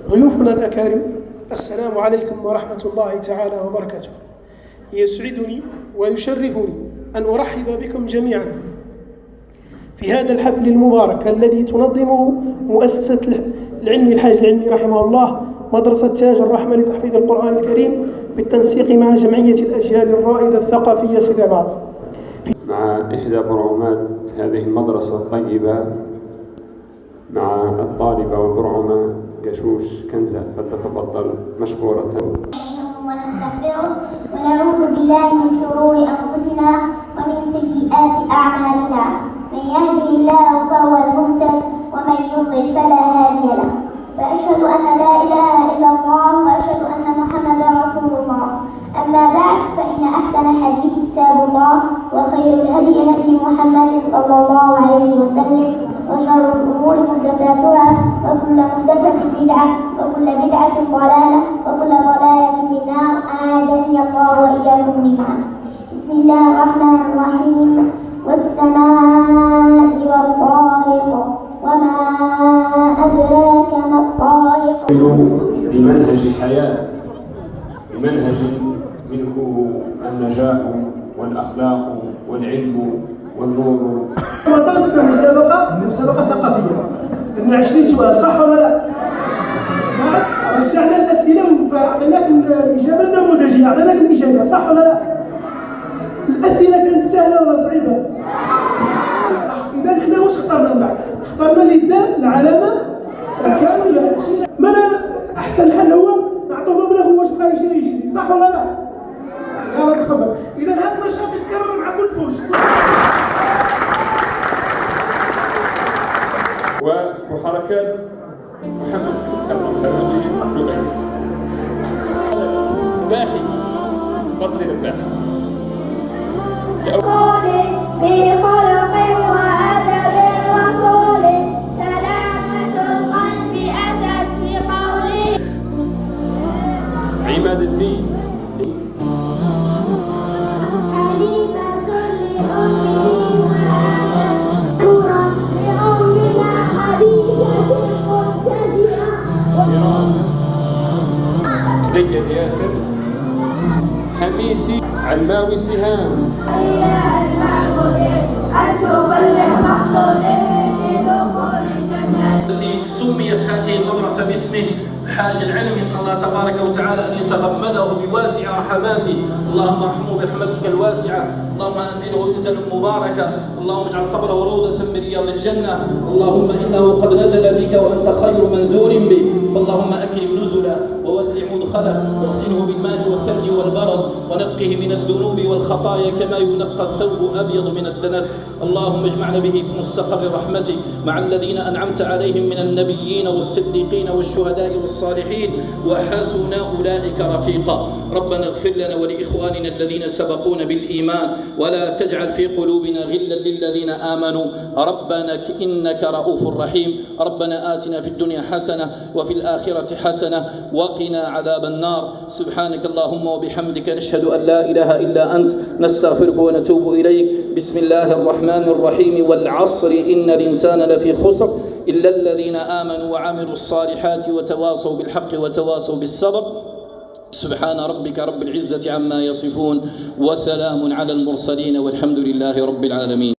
ضيوفنا الأكارم، السلام عليكم ورحمة الله تعالى وبركاته. يسعدني ويشرفني أن أرحب بكم جميعا في هذا الحفل المبارك الذي تنظمه مؤسسة العلمي الحاج العلمي رحمه الله مدرسة تاج الرحمة لتحفيظ القرآن الكريم بالتنسيق مع جمعية الأجيال الرائدة الثقافية سيدي عباس. مع إحدى برعومات هذه المدرسة الطيبة، مع الطالبة والبرعومة قشوش كنزة، فلتتفضل مشكورة. ونستغفره ونعوذ بالله من شرور أنفسنا ومن سيئات أعمالنا، من يهده الله فهو المهتد ومن يضلل فلا هادي له، وأشهد أن لا إله إلا الله وأشهد أن محمدا رسول الله. أما بعد، فإن أحسن الحديث كتاب الله، وخير الهدي هدي محمد صلى الله عليه وسلم، وشر الأمور محدثاتها، وكل محدثة بدعة، وكل بدعة ضلالة، وكل ضلالة في النار، أعاذني الله وإياكم منها. بسم الله الرحمن الرحيم. والسماء والطارق وما أدراك ما الطارق. بمنهج الحياة، بمنهج منه النجاح والأخلاق والعلم والنور. طلبت مسابقة ثقافية، عندنا 20 سؤال، صح ولا لا؟ رجعنا الأسئلة فأعطيناكم الإجابة النموذجية، أعطيناكم الإجابة، صح ولا لا؟ الأسئلة كانت سهلة ولا صعيبة؟ إذا إحنا واش اخترنا من بعد؟ اخترنا الإبداع، العلامة كاملة. ما أحسن حل هو نعطوه مبلغ واش بقى يشري، صح ولا لا؟ يلا تفضل. إذا هذا النشاط يتكرر مع كل فوج. وحركات محمد الخلوجي لبيك. باحي بطل الباحي في خلق وأدب وقول، سلامة القلب أتت بقوله. عماد الدين حليفة لأمه ونورا لأمنا خديجة المرتجعة. جيد ياسر حميسي علماوي سهام. التي سميت هذه المدرسة باسمه الحاج العلمي، صلى الله تبارك وتعالى أن يتغمده بواسع رحماته. اللهم ارحمه برحمتك الواسعة، اللهم انزله نزلا مباركا، اللهم اجعل قبره روضة من رياض الجنة. اللهم إنه قد نزل بك وأنت خير منزول به، فاللهم أكرم نزلا ووسع مدخله، واغسله بالماء والثلج والبرد، ونقه من الذنوب والخطايا كما ينقى الثوب أبيض من الدنس. اللهم اجمعنا به في مستقر رحمتك مع الذين أنعمت عليهم من النبيين والصديقين والشهداء والصالحين، وحسن أولئك رفيقا. ربنا اغفر لنا ولإخواننا الذين سبقونا بالإيمان، ولا تجعل في قلوبنا غلا للذين آمنوا. ربنا إنك رؤوف رحيم. ربنا آتنا في الدنيا حسنة وفي الآخرة حسنة وقنا عذاب النار. سبحانك اللهم وبحمدك، نشهد أن لا إله إلا أنت، نستغفرك ونتوب إليك. بسم الله الرحمن الرحيم. والعصر إن الإنسان لفي خسر إلا الذين آمنوا وعملوا الصالحات وتواصوا بالحق وتواصوا بالصبر. سبحان ربك رب العزة عما يصفون، وسلام على المرسلين، والحمد لله رب العالمين.